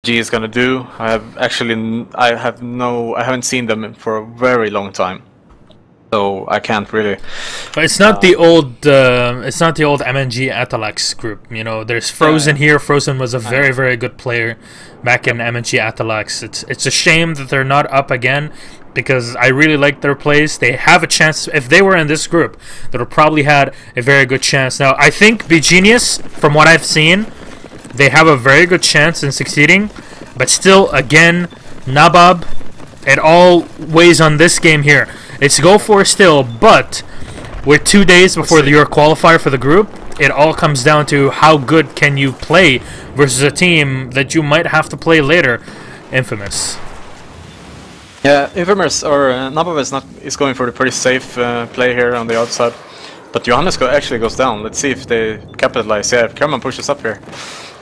G is gonna do. I haven't seen them for a very long time, so I can't really. But it's not the old. It's not the old MNG Atalax group. You know, there's Frozen here. Frozen was a very, very good player back in MNG Atalax. It's a shame that they're not up again, because I really like their plays. They have a chance. If they were in this group, they would probably had a very good chance. Now, I think Be Genius, from what I've seen, they have a very good chance in succeeding. But still, again, NABAB, it all weighs on this game here. It's Go4 still, but with 2 days before your qualifier for the group, it all comes down to how good can you play versus a team that you might have to play later. InFamous. Yeah, InFamous or NABAB is going for the pretty safe play here on the outside, but Johannes actually goes down. Let's see if they capitalize. Yeah, Kerman pushes up here,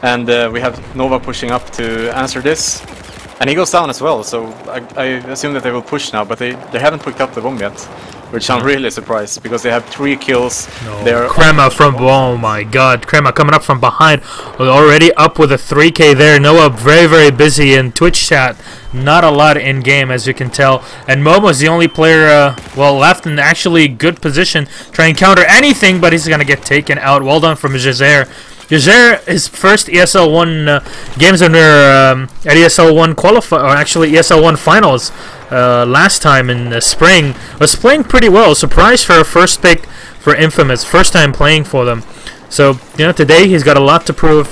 and we have Nova pushing up to answer this, and he goes down as well. So I assume that they will push now, but they haven't picked up the bomb yet, which I'm really surprised, because they have 3 kills. No. They're Crema from, oh my god, Crema coming up from behind, already up with a 3K there. Noah very, very busy in Twitch chat. Not a lot in game, as you can tell, and Momo's the only player left in actually good position, trying to counter anything, but he's gonna get taken out. Well done from Jazer. Jazer, his first ESL 1 games under at ESL 1 qualify, or actually ESL 1 finals last time in the spring, was playing pretty well. Surprised for a first pick for InFamous, first time playing for them. So, you know, today he's got a lot to prove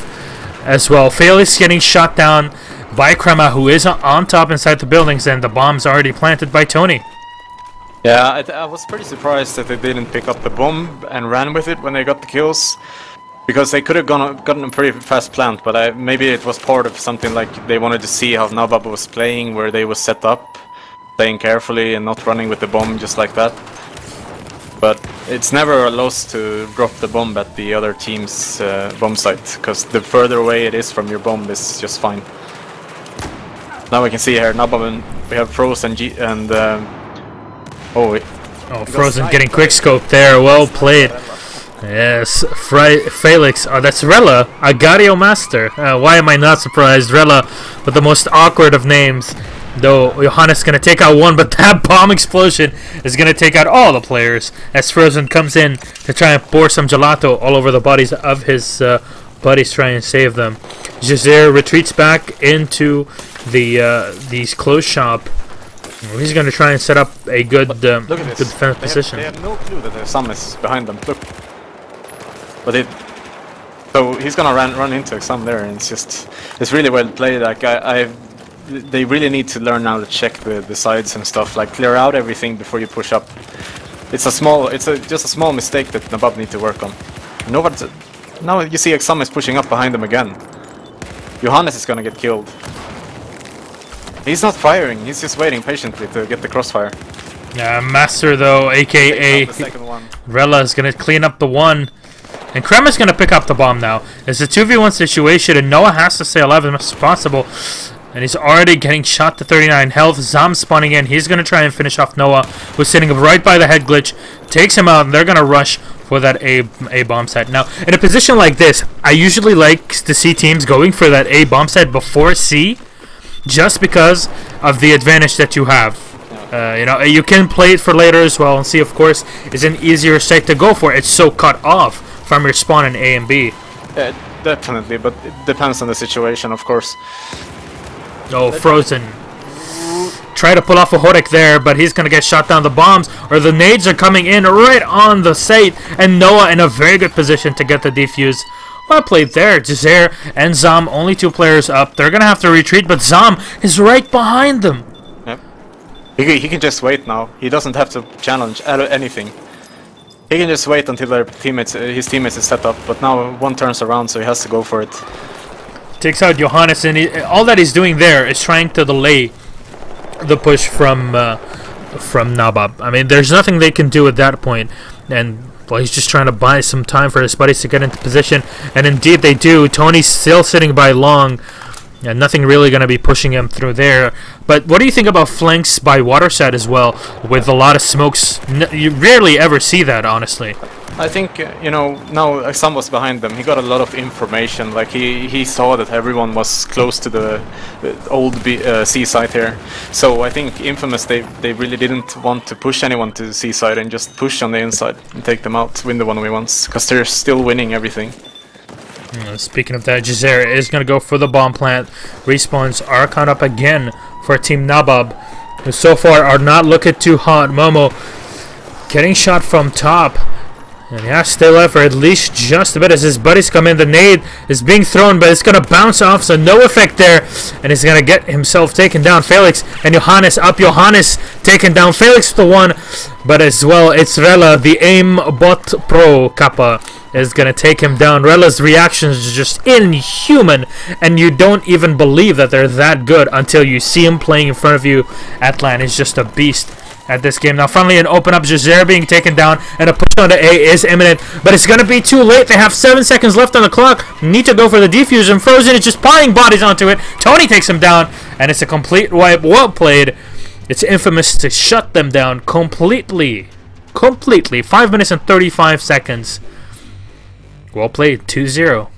as well. Felix getting shot down by Crema, who is on top inside the buildings, and the bomb's already planted by Tony. Yeah, I was pretty surprised that they didn't pick up the bomb and ran with it when they got the kills, because they could have gotten a pretty fast plant, but maybe it was part of something like they wanted to see how NABAB was playing, where they were set up, playing carefully and not running with the bomb just like that. But it's never a loss to drop the bomb at the other team's bomb site, because the further away it is from your bomb is just fine. Now we can see here, NABAB, and we have Frozen and Frozen getting quickscope there. Well played. Yes, Felix. Oh, that's Rella, Agario Master. Why am I not surprised? Rella with the most awkward of names. Though Johannes going to take out one, but that bomb explosion is going to take out all the players as Frozen comes in to try and pour some gelato all over the bodies of his buddies, trying to save them. Jazer retreats back into the clothes shop. He's going to try and set up a good defense position. They have no clue that there's Samus behind them. Look. But so he's gonna run into Exam there, and it's really well played. Like they really need to learn now to check the sides and stuff, like clear out everything before you push up. It's just a small mistake that NABAB need to work on. Now you see Exam is pushing up behind them again. Johannes is gonna get killed. He's not firing, he's just waiting patiently to get the crossfire. Yeah, Master though, aka Rella, is gonna clean up the one. And Krema's going to pick up the bomb now. It's a 2v1 situation, and Noah has to stay alive as much as possible. And he's already getting shot to 39 health. Zam spawning in. He's going to try and finish off Noah, who's sitting right by the head glitch. Takes him out, and they're going to rush for that A bomb set. Now, in a position like this, I usually like to see teams going for that A bomb set before C, just because of the advantage that you have. You know, you can play it for later as well, and C, of course, is an easier site to go for. It's so cut off from your spawn in A and B. Yeah, definitely, but it depends on the situation, of course. Oh, Frozen. Try to pull off a Horek there, but he's going to get shot down. The bombs, or the nades, are coming in right on the site, and Noah in a very good position to get the defuse. Well played there. Jazer and Zam, only 2 players up. They're going to have to retreat, but Zam is right behind them. Yep. He can just wait now. He doesn't have to challenge anything. He can just wait until his teammates is set up, but now one turns around, so he has to go for it. Takes out Johannes, and all that he's doing there is trying to delay the push from NABAB. I mean, there's nothing they can do at that point, and well, he's just trying to buy some time for his buddies to get into position, and indeed they do. Tony's still sitting by long. Yeah, nothing really going to be pushing him through there. But what do you think about flanks by Waterside as well, with a lot of smokes? You rarely ever see that, honestly. I think, you know, now Sam was behind them. He got a lot of information. Like, he saw that everyone was close to the old seaside here. So I think InFamous, they really didn't want to push anyone to the seaside and just push on the inside and take them out, win the 1v1s, because they're still winning everything. Speaking of that, Jazera is going to go for the bomb plant. Respawns are caught up again for Team NABAB, who so far are not looking too hot. Momo getting shot from top. And he has to stay alive for at least just a bit as his buddies come in. The nade is being thrown, but it's going to bounce off, so no effect there. And he's going to get himself taken down. Felix and Johannes up. Johannes taken down. Felix with the one, but as well, it's Rella, the aim bot pro Kappa, is going to take him down. Rella's reactions is just inhuman, and you don't even believe that they're that good until you see him playing in front of you. Atlan is just a beast at this game. Now finally an open up, Jazera being taken down, and a push onto A is imminent, but it's going to be too late. They have 7 seconds left on the clock. Need to go for the defuse, and Frozen is just piling bodies onto it. Tony takes him down, and it's a complete wipe. Well played. It's InFamous to shut them down completely. 5 minutes and 35 seconds. Well played. 2-0.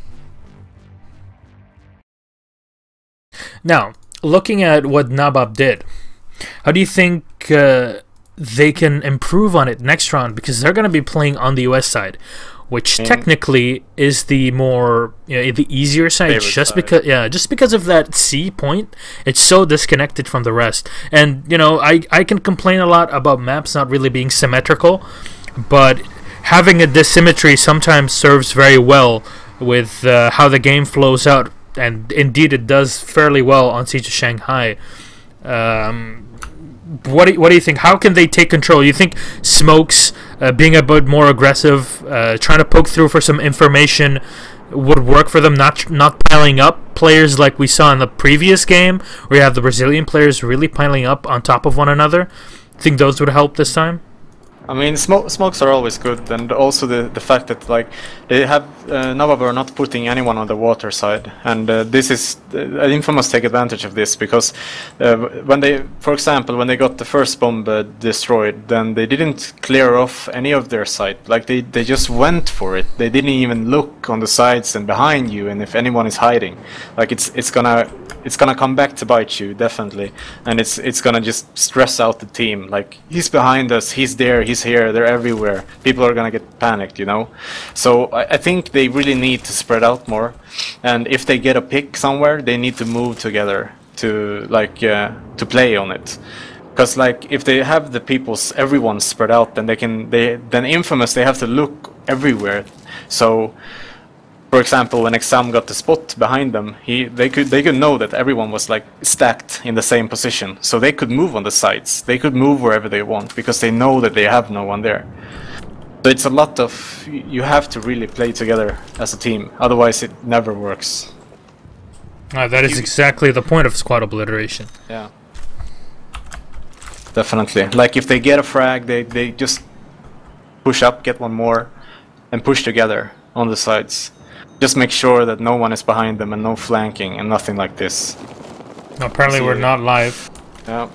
Now, looking at what NABAB did, how do you think they can improve on it next round? Because they're going to be playing on the US side, which technically is the more, the easier side, just because of that C point. It's so disconnected from the rest. And I can complain a lot about maps not really being symmetrical, but having a dissymmetry sometimes serves very well with how the game flows out, and indeed it does fairly well on Siege of Shanghai. What do you think? How can they take control? You think Smokes being a bit more aggressive, trying to poke through for some information, would work for them? Not piling up players like we saw in the previous game, where you have the Brazilian players really piling up on top of one another. Think those would help this time? I mean, smokes are always good, and also the fact that like they have NABAB are not putting anyone on the water side, and this is InFamous take advantage of this, because when they, for example, when they got the first bomb destroyed, then they didn't clear off any of their site. Like they just went for it. They didn't even look on the sides and behind you, and if anyone is hiding, like it's gonna come back to bite you, definitely, and it's gonna just stress out the team. Like, he's behind us, he's there, he's here, they're everywhere. People are gonna get panicked, So I think they really need to spread out more, and if they get a pick somewhere, they need to move together to to play on it. Because like if they have the everyone spread out, then then InFamous, they have to look everywhere. So, for example, when Exam got the spot behind them, they could know that everyone was like stacked in the same position, so they could move on the sides. They could move wherever they want because they know that they have no one there. So it's a lot of, you have to really play together as a team, otherwise it never works. That is exactly the point of squad obliteration. Yeah, definitely. Like if they get a frag, they just push up, get one more, and push together on the sides. Just make sure that no one is behind them and no flanking and nothing like this. Apparently we're not live. Yeah.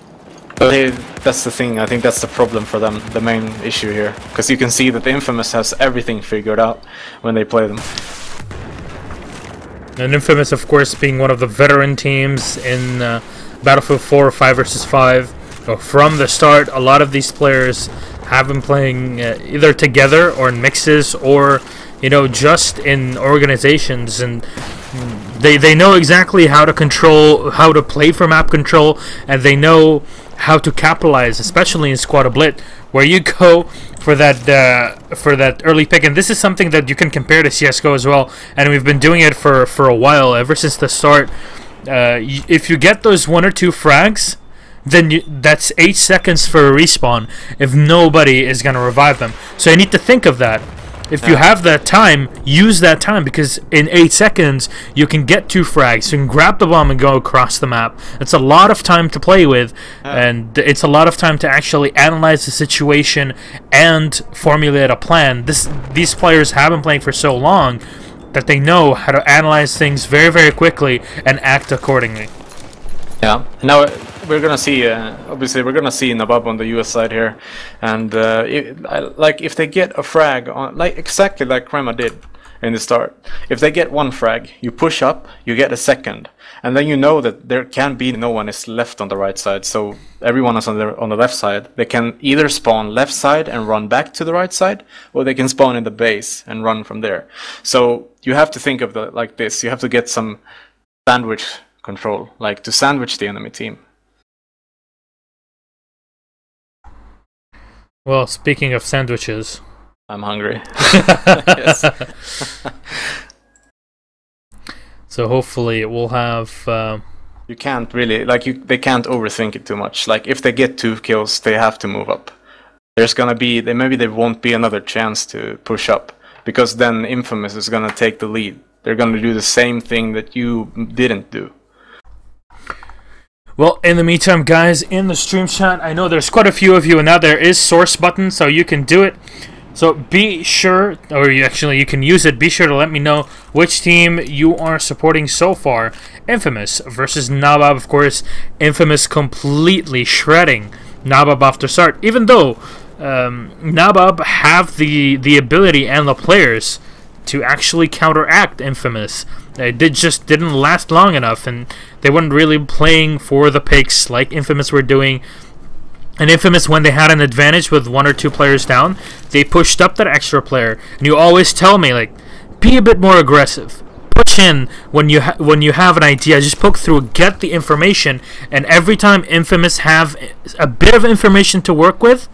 But that's the thing, I think that's the problem for them, the main issue here. Because you can see that the InFamous has everything figured out when they play them. And InFamous, of course, being one of the veteran teams in Battlefield 4 5 vs 5. From the start, a lot of these players have been playing either together or in mixes, or just in organizations, and they know exactly how to play for map control, and they know how to capitalize, especially in squad oblit, where you go for that early pick. And this is something that you can compare to CS:GO as well, and we've been doing it for a while, ever since the start. If you get those 1 or 2 frags, then that's 8 seconds for a respawn if nobody is going to revive them. So you need to think of that. If you have that time, use that time, because in 8 seconds you can get 2 frags, you can grab the bomb and go across the map. It's a lot of time to play with, and it's a lot of time to actually analyze the situation and formulate a plan. These players have been playing for so long that they know how to analyze things very, very quickly and act accordingly. Yeah. Now we're gonna see. Obviously, we're gonna see NABAB on the US side here, and if they get a frag on, like exactly like Crema did in the start. If they get one frag, you push up, you get a second, and then you know that there can be no one is left on the right side. So everyone is on the left side. They can either spawn left side and run back to the right side, or they can spawn in the base and run from there. So you have to think of it like this. You have to get some sandwich control, like to sandwich the enemy team. Well, speaking of sandwiches, I'm hungry. Yes. So hopefully we'll have. You can't really they can't overthink it too much. Like if they get 2 kills, they have to move up. There's gonna be maybe there won't be another chance to push up, because then InFamous is gonna take the lead. They're gonna do the same thing that you didn't do. Well, in the meantime, guys, in the stream chat, I know there's quite a few of you, and now there is source button, so you can do it. So be sure, or you can use it. Be sure to let me know which team you are supporting so far. InFamous versus NABAB, of course. InFamous completely shredding NABAB after start, even though NABAB have the ability and the players to actually counteract InFamous. It just didn't last long enough, and they weren't really playing for the picks like InFamous were doing. And InFamous, when they had an advantage with 1 or 2 players down, they pushed up that extra player. And you always tell me, like, be a bit more aggressive. Push in when you have an idea. Just poke through, get the information. And every time InFamous have a bit of information to work with,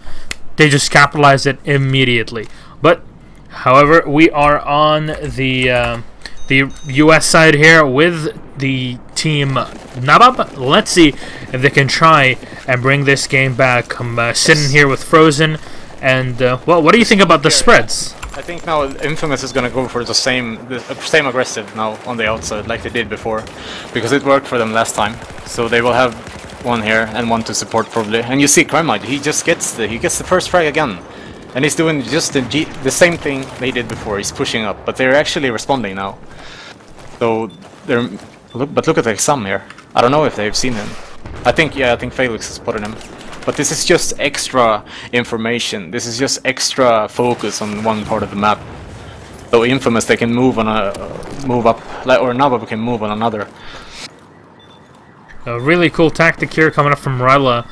they just capitalize it immediately. But, however, we are on the US side here with the team NABAB. Let's see if they can try and bring this game back. I'm sitting here with Frozen, and well, what do you think about the spreads? I think now InFamous is gonna go for the same aggressive now on the outside like they did before, because it worked for them last time. So they will have one here and one to support probably. And you see Crema, he just gets the first frag again. And he's doing just the same thing they did before. He's pushing up, but they're actually responding now. So they're look at the exam here. I don't know if they've seen him. I think Felix has spotted him. But this is just extra information. This is just extra focus on one part of the map. So InFamous, they can move up, or NABAB can move on another. A really cool tactic here coming up from Rella.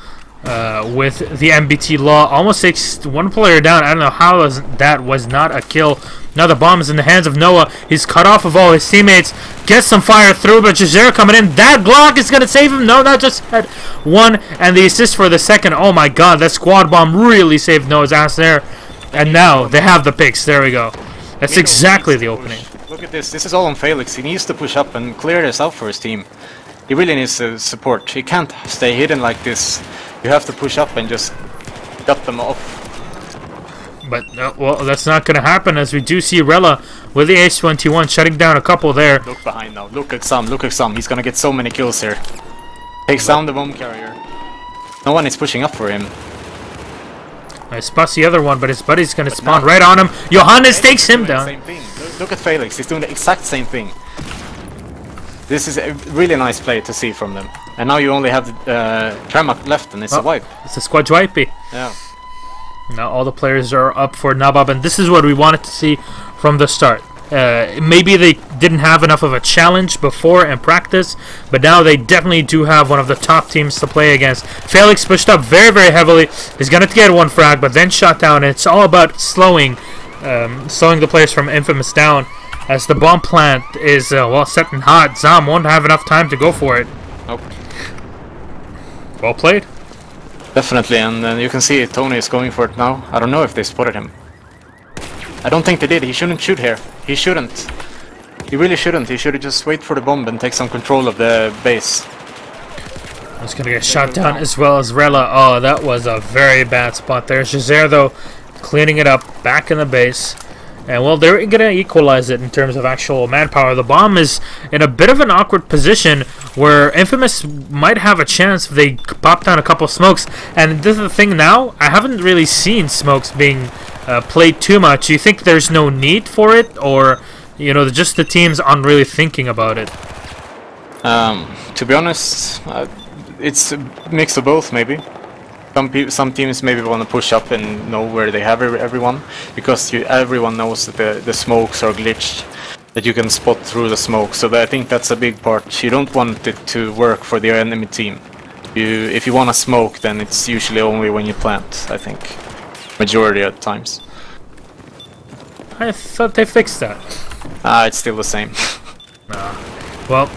With the MBT law, almost takes 1 player down. I don't know how that was not a kill. Now the bomb is in the hands of Noah. He's cut off of all his teammates. Gets some fire through, but Jazer coming in. That Glock is going to save him. No, not just had 1, and the assist for the second. Oh my god, that squad bomb really saved Noah's ass there. And now they have the picks. There we go. That's exactly the opening. Look at this. This is all on Felix. He needs to push up and clear this out for his team. He really needs support. He can't stay hidden like this. You have to push up and just cut them off. But, well, that's not going to happen, as we do see Rella with the H21 shutting down a couple there. Look behind now. Look at Sam. Look at Sam. He's going to get so many kills here. Takes down the bomb carrier. No one is pushing up for him. I spots the other one, but his buddy's going to spawn right on him. Johannes takes him down. Same thing. Look at Felix. He's doing the exact same thing. This is a really nice play to see from them. And now you only have Tremak left, and it's a wipe. It's a squad wipey. Yeah. Now all the players are up for NABAB, and this is what we wanted to see from the start. Maybe they didn't have enough of a challenge before in practice, but now they definitely do have one of the top teams to play against. Felix pushed up very, very heavily. He's going to get 1 frag, but then shot down. And it's all about slowing the players from InFamous down, as the bomb plant is well set and hot. Zam won't have enough time to go for it. Nope. Well played. Definitely, and you can see Tony is going for it now. I don't know if they spotted him. I don't think they did. He shouldn't shoot here. He shouldn't. He really shouldn't. He should just wait for the bomb and take some control of the base. He's gonna get shot down as well as Rella. Oh, that was a very bad spot there. Jazer, though, cleaning it up back in the base. And, well, they're going to equalize it in terms of actual manpower. The bomb is in a bit of an awkward position where InFamous might have a chance if they pop down a couple smokes. And this is the thing now, I haven't really seen smokes being played too much. Do you think there's no need for it, or you know, just the teams aren't really thinking about it? To be honest, it's a mix of both, maybe. Some teams maybe want to push up and know where they have everyone, because everyone knows that the smokes are glitched, that you can spot through the smoke. So I think that's a big part. You don't want it to work for the enemy team. If you want to smoke, then it's usually only when you plant, I think. Majority of times. I thought they fixed that. It's still the same. Well,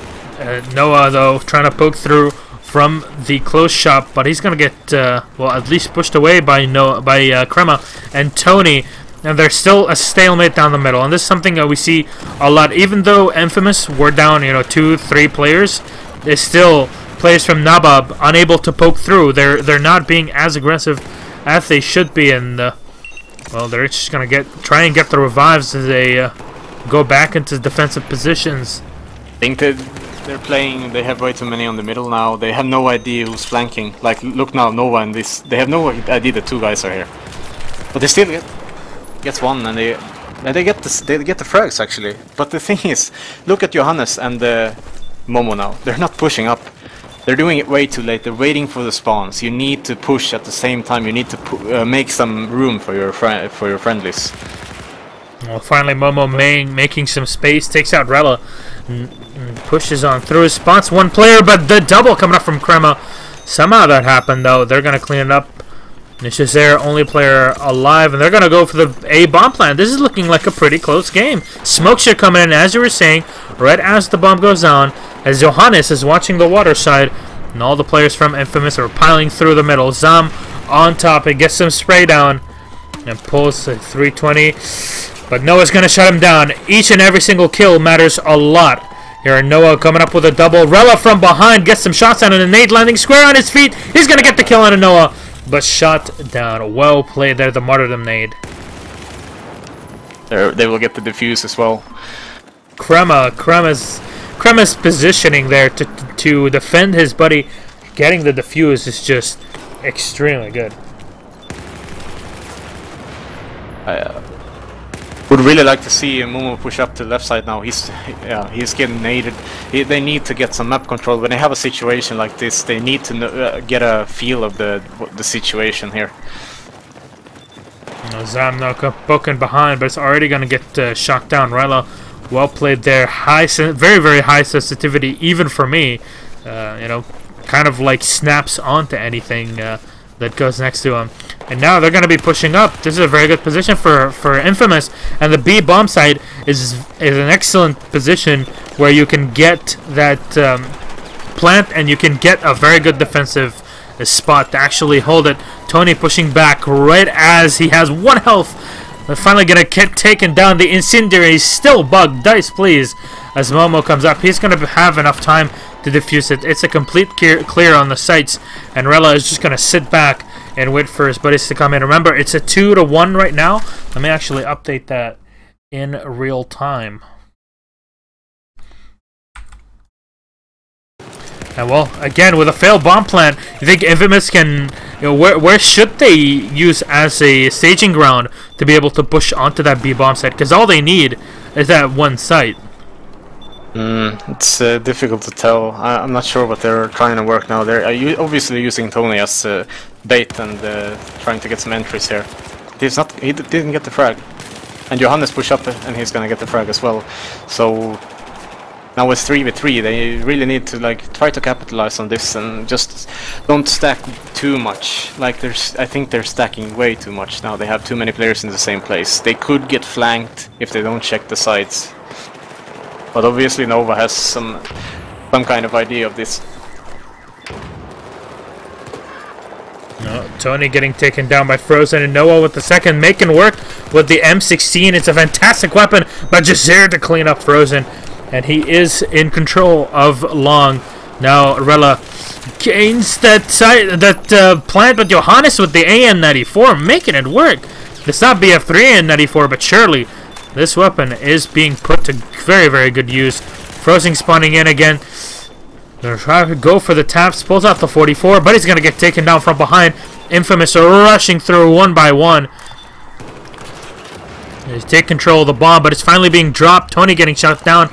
Noah, though, trying to poke through from the close shop, but he's gonna get well, at least pushed away by Crema and Tony, and there's still a stalemate down the middle. And this is something that we see a lot. Even though InFamous were down, you know, 2-3 players, there's still players from NABAB unable to poke through. They're not being as aggressive as they should be, and well, they're just gonna try and get the revives as they go back into defensive positions. I think that they're playing, they have way too many on the middle now. They have no idea who's flanking. Like, look now, Nova and this, they have no idea that 2 guys are here. But they still gets one, and they get the frags actually. But the thing is, look at Johannes and Momo now. They're not pushing up. They're doing it way too late. They're waiting for the spawns. You need to push at the same time. You need to make some room for your friendlies. Well, finally Momo making some space, takes out Rella, pushes on through, spots one player, but the double coming up from Crema. Somehow that happened, though. They're going to clean it up. It's just their only player alive, and they're going to go for the A bomb plant. This is looking like a pretty close game. Smokes are coming in, as you were saying, right as the bomb goes down, as Johannes is watching the water side, and all the players from InFamous are piling through the middle. Zam on top, and gets some spray down, and pulls a 320. But Noah's going to shut him down. Each and every single kill matters a lot. Here Noah coming up with a double. Rella from behind gets some shots on, and a nade landing square on his feet. He's going to get the kill on Noah, but shot down. Well played there, the martyrdom nade. They will get the defuse as well. Crema's positioning there to defend his buddy. Getting the defuse is just extremely good. Would really like to see Momo push up to the left side now. He's getting naded. They need to get some map control. When they have a situation like this, they need to get a feel of the situation here. Zam now poking behind, but it's already going to get shot down. Rella, well played there. Very, very high sensitivity, even for me. You know, kind of like snaps onto anything that goes next to him. And now they're going to be pushing up. This is a very good position for InFamous. And the B bomb side is an excellent position where you can get that plant, and you can get a very good defensive spot to actually hold it. Tony pushing back right as he has 1 health. They're finally going to get taken down. The incendiary is still bugged. Dice, please. As Momo comes up, he's going to have enough time to defuse it. It's a complete clear on the sites, and Rella is just going to sit back and wait for his buddies to come in. Remember, it's a 2-1 right now. Let me actually update that in real time. And well, again, with a failed bomb plant, you think InFamous can, you know, where should they use as a staging ground to be able to push onto that B bomb site? Because all they need is that one site. It's difficult to tell. I'm not sure what they're trying to work now. They're obviously using Tony as bait and trying to get some entries here. He didn't get the frag, and Johannes push up and he's gonna get the frag as well. So now it's 3v3. They really need to try to capitalize on this and just don't stack too much. I think they're stacking way too much now. They have too many players in the same place. They could get flanked if they don't check the sides. But obviously Nova has some kind of idea of this. No, Tony getting taken down by Frozen, and Noah with the second, making work with the M16. It's a fantastic weapon, but Jazeer to clean up Frozen, and he is in control of Long. Now Rella gains that plant, but Johannes with the AN-94 making it work. It's not BF3 AN-94, but surely this weapon is being put to very, very good use. Frozen spawning in again. They're trying to go for the taps. Pulls out the 44, but he's going to get taken down from behind. InFamous are rushing through 1 by 1. They take control of the bomb, but it's finally being dropped. Tony getting shot down,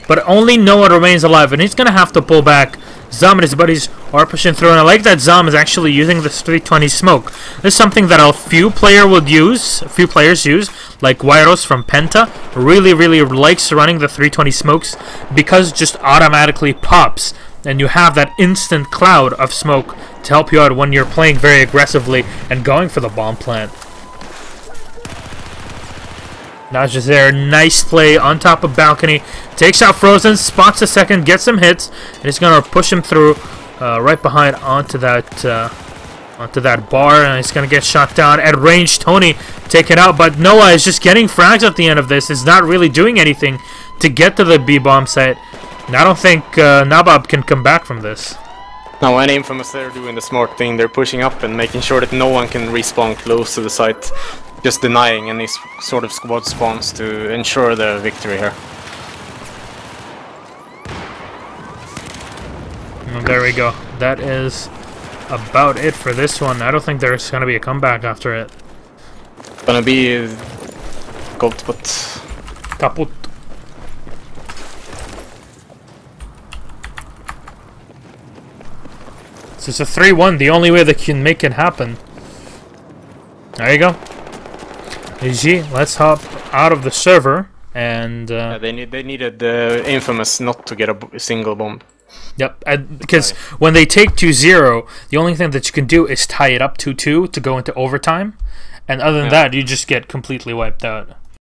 but only Noah remains alive, and he's going to have to pull back. Zom and his buddies are pushing through, and I like that Zom is actually using this 320 smoke. This is something that a few players use, like Wyros from Penta. Really likes running the 320 smokes because it just automatically pops, and you have that instant cloud of smoke to help you out when you're playing very aggressively and going for the bomb plant. Now it's just there. Nice play on top of balcony. Takes out Frozen, spots a second, gets some hits, and he's gonna push him through right behind onto that bar, and he's gonna get shot down at range. Tony taken out, but Noah is just getting frags at the end of this. Is not really doing anything to get to the B bomb site. And I don't think NABAB can come back from this. No, and InFamous, they're doing the smart thing. They're pushing up and making sure that no one can respawn close to the site. Just denying any sort of squad spawns to ensure the victory here. And there we go. That is about it for this one. I don't think there's going to be a comeback after it. Gonna be Goldput. Kaput. So it's a 3-1. The only way they can make it happen. There you go. GG, let's hop out of the server and yeah, they needed InFamous not to get a single bomb. Yep, because when they take 2-0, the only thing that you can do is tie it up 2-2 to go into overtime, and other than that, you just get completely wiped out.